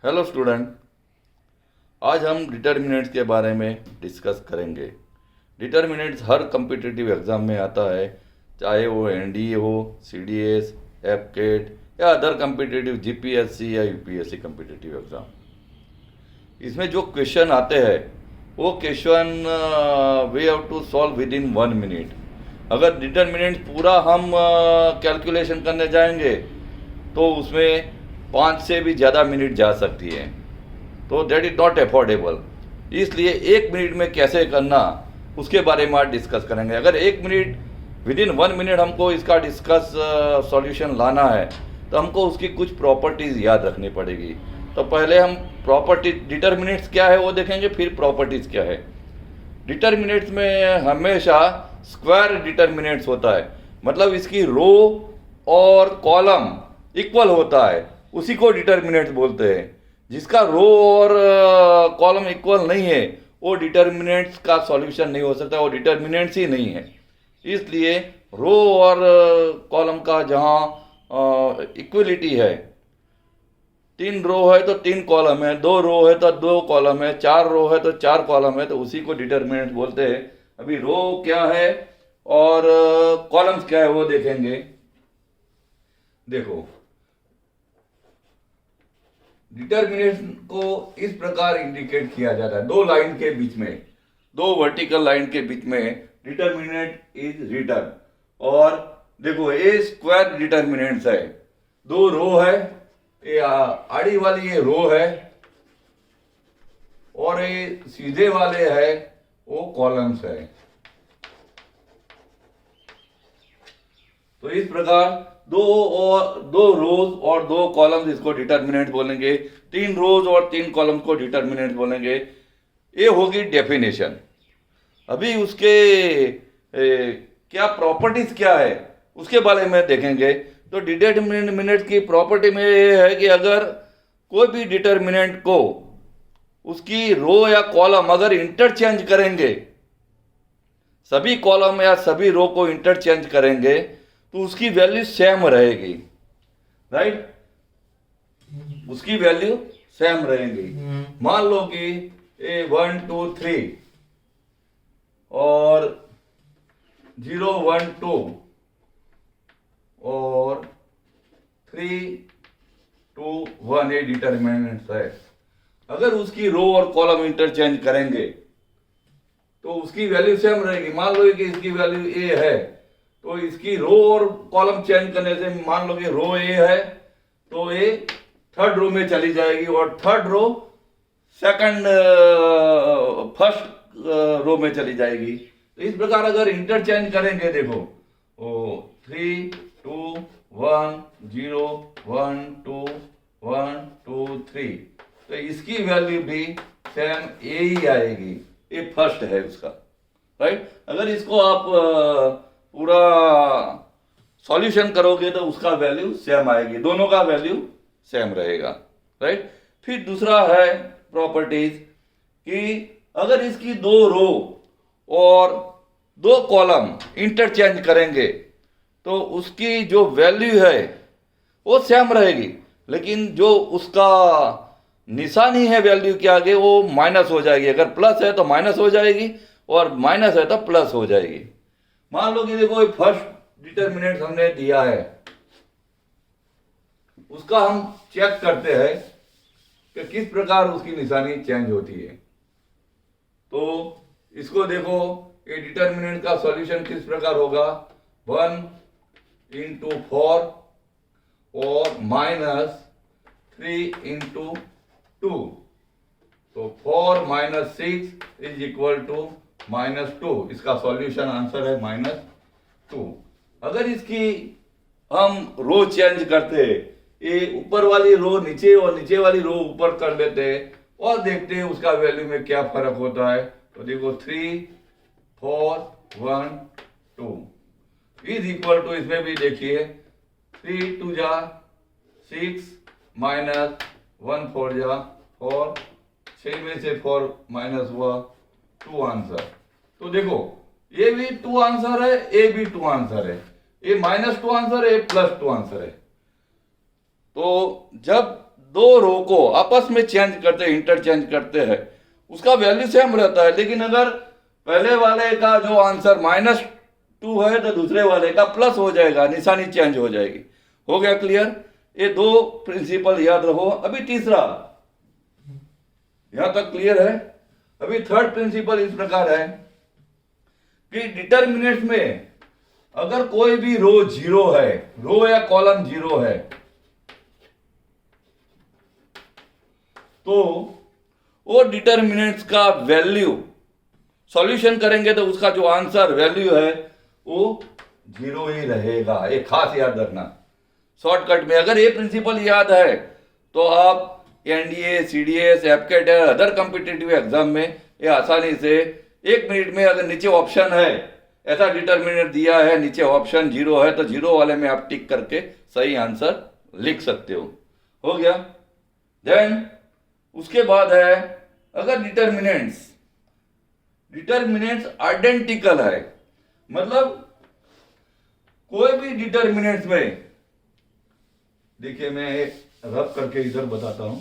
Hello student, आज हम determinants के बारे में डिस्कस करेंगे। डिटर्मिनेंट्स हर कम्पिटिटिव एग्ज़ाम में आता है, चाहे वो एनडीए हो, सीडीएस, एफकेट या अदर कम्पिटिटिव जीपीएससी या यूपीएससी कम्पिटिटिव एग्ज़ाम। इसमें जो क्वेश्चन आते हैं वो question we have to solve within 1 minute. अगर डिटर्मिनेंट्स पूरा हम कैलकुलेशन करने जाएंगे तो उसमें 5 से भी ज़्यादा मिनट जा सकती है, तो दैट इज़ नॉट अफोर्डेबल। इसलिए 1 मिनट में कैसे करना उसके बारे में आज डिस्कस करेंगे। अगर 1 मिनट विद इन 1 मिनट हमको इसका डिस्कस सॉल्यूशन लाना है तो हमको उसकी कुछ प्रॉपर्टीज़ याद रखनी पड़ेगी। तो पहले हम प्रॉपर्टी डिटर्मिनेंट्स क्या है वो देखेंगे, फिर प्रॉपर्टीज़ क्या है। डिटर्मिनेंट्स में हमेशा स्क्वायर डिटर्मिनेंट्स होता है, मतलब इसकी रो और कॉलम इक्वल होता है, उसी को डिटर्मिनेंट्स बोलते हैं। जिसका रो और कॉलम इक्वल नहीं है वो डिटर्मिनेंट्स का सॉल्यूशन नहीं हो सकता, वो डिटर्मिनेंट्स ही नहीं है। इसलिए रो और कॉलम का जहाँ इक्वलिटी है, 3 रो है तो 3 कॉलम है, 2 रो है तो 2 कॉलम है, 4 रो है तो 4 कॉलम है, तो उसी को डिटर्मिनेंट बोलते हैं। अभी रो क्या है और कॉलम्स क्या है वो देखेंगे। देखो, डिटर्मिनेंट को इस प्रकार इंडिकेट किया जाता है, 2 लाइन के बीच में, 2 वर्टिकल लाइन के बीच में डिटर्मिनेंट इज रिटन। और देखो ये स्क्वायर डिटर्मिनेंट्स है, 2 रो है, ये आड़ी वाली ये रो है और ये सीधे वाले है वो कॉलम्स है। तो इस प्रकार 2 रोज और 2 कॉलम्स इसको डिटर्मिनेंट बोलेंगे, 3 रोज और 3 कॉलम्स को डिटर्मिनेंट बोलेंगे। ये होगी डेफिनेशन। अभी उसके क्या प्रॉपर्टीज क्या है उसके बारे में देखेंगे। तो डिटर्मिनेंट की प्रॉपर्टी में ये है कि अगर कोई भी डिटर्मिनेंट को उसकी रो या कॉलम अगर इंटरचेंज करेंगे, सभी कॉलम या सभी रो को इंटरचेंज करेंगे तो उसकी वैल्यू सेम रहेगी, राइट? उसकी वैल्यू सेम रहेगी। मान लो कि 1 2 3 और 0 1 2 और 3 2 1 ये डिटर्मिनेंट्स है। अगर उसकी रो और कॉलम इंटरचेंज करेंगे तो उसकी वैल्यू सेम रहेगी। मान लो कि इसकी वैल्यू ए है तो इसकी रो और कॉलम चेंज करने से, मान लो कि रो ए है तो ए 3rd रो में चली जाएगी और 3rd रो फर्स्ट रो में चली जाएगी। तो इस प्रकार अगर इंटरचेंज करेंगे, देखो 3 2 1 0 1 2 1 2 3, तो इसकी वैल्यू भी सेम ए ही आएगी, ये फर्स्ट है उसका, राइट? अगर इसको आप पूरा सॉल्यूशन करोगे तो उसका वैल्यू सेम आएगी, दोनों का वैल्यू सेम रहेगा, राइट? फिर दूसरा है प्रॉपर्टीज कि अगर इसकी 2 रो और 2 कॉलम इंटरचेंज करेंगे तो उसकी जो वैल्यू है वो सेम रहेगी, लेकिन जो उसका निशानी है वैल्यू के आगे वो माइनस हो जाएगी। अगर प्लस है तो माइनस हो जाएगी और माइनस है तो प्लस हो जाएगी। मान लो कि देखो फर्स्ट डिटर्मिनेंट हमने दिया है, उसका हम चेक करते हैं कि किस प्रकार उसकी निशानी चेंज होती है। तो इसको देखो, ये डिटर्मिनेंट का सॉल्यूशन किस प्रकार होगा, 1 × 4 और -3 × 2, तो 4 - 6 इज इक्वल टू -2। इसका सॉल्यूशन आंसर है -2। अगर इसकी हम रो चेंज करते हैं, ये ऊपर वाली रो नीचे और नीचे वाली रो ऊपर कर लेते हैं और देखते हैं उसका वैल्यू में क्या फर्क होता है। तो देखो 3 4 1 2 इज इक्वल टू, इसमें भी देखिए 3 2 जा 6 -1 4 जा 4, 6 में से 4 माइनस हुआ 2 आंसर। तो देखो ये भी 2 आंसर है, ए भी 2 आंसर है, ये -2 आंसर है, +2 आंसर है। तो जब दो रो को आपस में चेंज करते हैं, इंटरचेंज करते हैं, उसका वैल्यू सेम रहता है। लेकिन अगर पहले वाले का जो आंसर -2 है तो दूसरे वाले का प्लस हो जाएगा, निशानी चेंज हो जाएगी। हो गया क्लियर? ये दो प्रिंसिपल याद रखो। अभी तीसरा, यहां तक क्लियर है? अभी थर्ड प्रिंसिपल इस प्रकार है कि डिटर्मिनेंट्स में अगर कोई भी रो जीरो है, रो या कॉलम जीरो है, तो वो डिटर्मिनेंट्स का वैल्यू सॉल्यूशन करेंगे तो उसका जो आंसर वैल्यू है वो जीरो ही रहेगा। एक खास याद रखना। शॉर्टकट में अगर ये प्रिंसिपल याद है तो आप एनडीए, सीडीएस, एपकेट या अदर कॉम्पिटिटिव एग्जाम में ये आसानी से 1 मिनट में, अगर नीचे ऑप्शन है ऐसा डिटर्मिनेंट दिया है, नीचे ऑप्शन जीरो है, तो जीरो वाले में आप टिक करके सही आंसर लिख सकते हो। हो गया? देन उसके बाद है, अगर डिटर्मिनेंट्स आइडेंटिकल है, मतलब कोई भी डिटर्मिनेंट्स में, देखिए मैं रब करके इधर बताता हूं,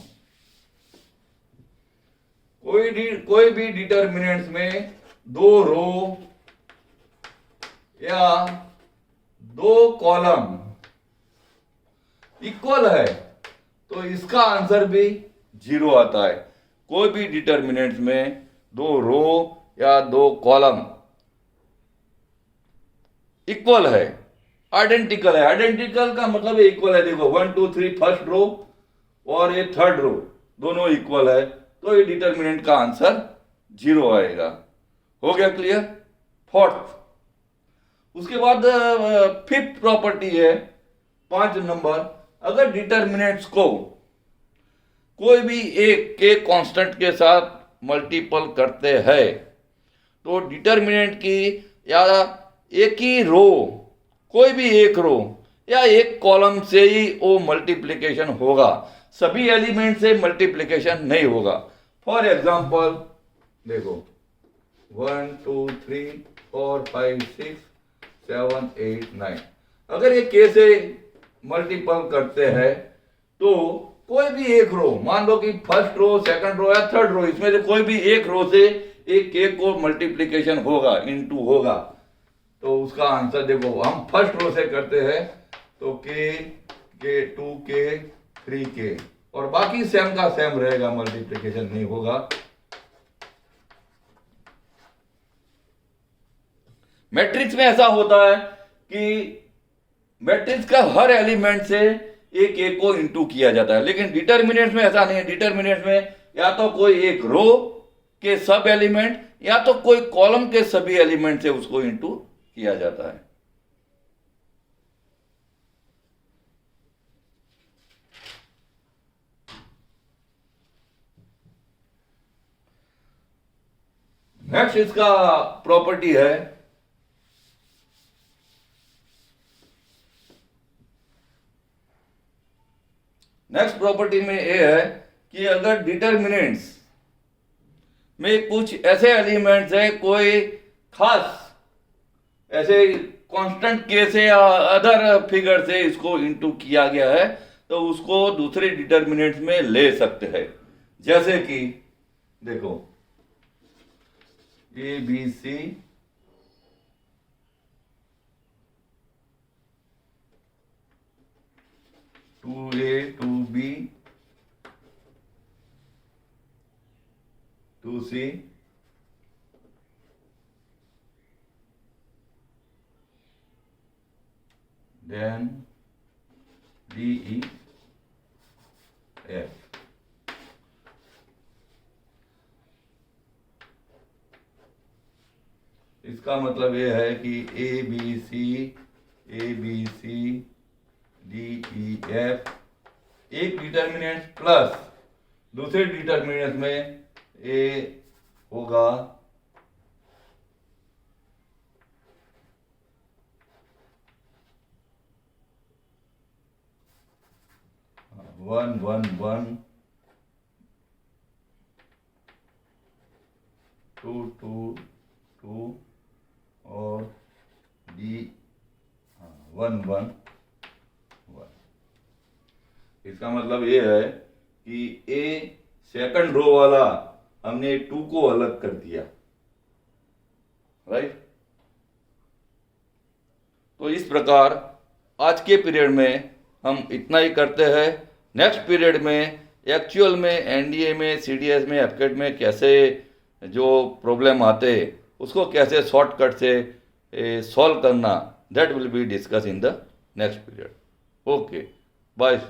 कोई भी डिटर्मिनेंट्स में दो रो या दो कॉलम इक्वल है तो इसका आंसर भी जीरो आता है। कोई भी डिटर्मिनेंट्स में दो रो या दो कॉलम इक्वल है, आइडेंटिकल है। आइडेंटिकल का मतलब इक्वल है। देखो 1 2 3 फर्स्ट रो और ये थर्ड रो दोनों इक्वल है तो ये डिटर्मिनेंट का आंसर जीरो आएगा। हो गया क्लियर? फोर्थ, उसके बाद फिफ्थ प्रॉपर्टी है 5 नंबर, अगर डिटर्मिनेंट्स को कोई भी एक के कांस्टेंट के साथ मल्टीपल करते हैं तो डिटर्मिनेंट की या एक ही रो, कोई भी एक रो या एक कॉलम से ही वो मल्टीप्लिकेशन होगा, सभी एलिमेंट से मल्टीप्लिकेशन नहीं होगा। फॉर एग्जांपल देखो 1 2 3 4 5 6 7 8 9, अगर ये के से मल्टीपल करते हैं तो कोई भी एक रो, मान लो कि फर्स्ट रो, सेकंड रो या थर्ड रो, इसमें से कोई भी एक रो से एक के को मल्टीप्लिकेशन होगा, इनटू होगा, तो उसका आंसर देखो, हम फर्स्ट रो से करते हैं तो के 2 के 3 के, और बाकी सेम का सेम रहेगा, मल्टीप्लिकेशन नहीं होगा। मैट्रिक्स में ऐसा होता है कि मैट्रिक्स का हर एलिमेंट से एक को इंटू किया जाता है, लेकिन डिटर्मिनेंट्स में ऐसा नहीं है। डिटर्मिनेंट्स में या तो कोई एक रो के सब एलिमेंट या तो कोई कॉलम के सभी एलिमेंट से उसको इंटू किया जाता है। नेक्स्ट इसका प्रॉपर्टी है, नेक्स्ट प्रॉपर्टी में ये है कि अगर डिटर्मिनेंट्स में कुछ ऐसे एलिमेंट्स है, कोई खास ऐसे कांस्टेंट के से या अदर फिगर से इसको इंटू किया गया है तो उसको दूसरे डिटर्मिनेंट्स में ले सकते हैं। जैसे कि देखो A B C, two A two B two C, then D E F। इसका मतलब ये है कि A B C D E F एक डिटर्मिनेंट प्लस दूसरे डिटर्मिनेंट में ए होगा 1 1 1 2 2 2 और डी 1 1 1। इसका मतलब ये है कि ए सेकंड रो वाला हमने 2 को अलग कर दिया, राइट। तो इस प्रकार आज के पीरियड में हम इतना ही करते हैं। नेक्स्ट पीरियड में एक्चुअल में एनडीए में, सीडीएस में, एफकेट में कैसे जो प्रॉब्लम आते हैं उसको कैसे शॉर्टकट से सॉल्व करना, that will be discuss in the next period. Okay, bye.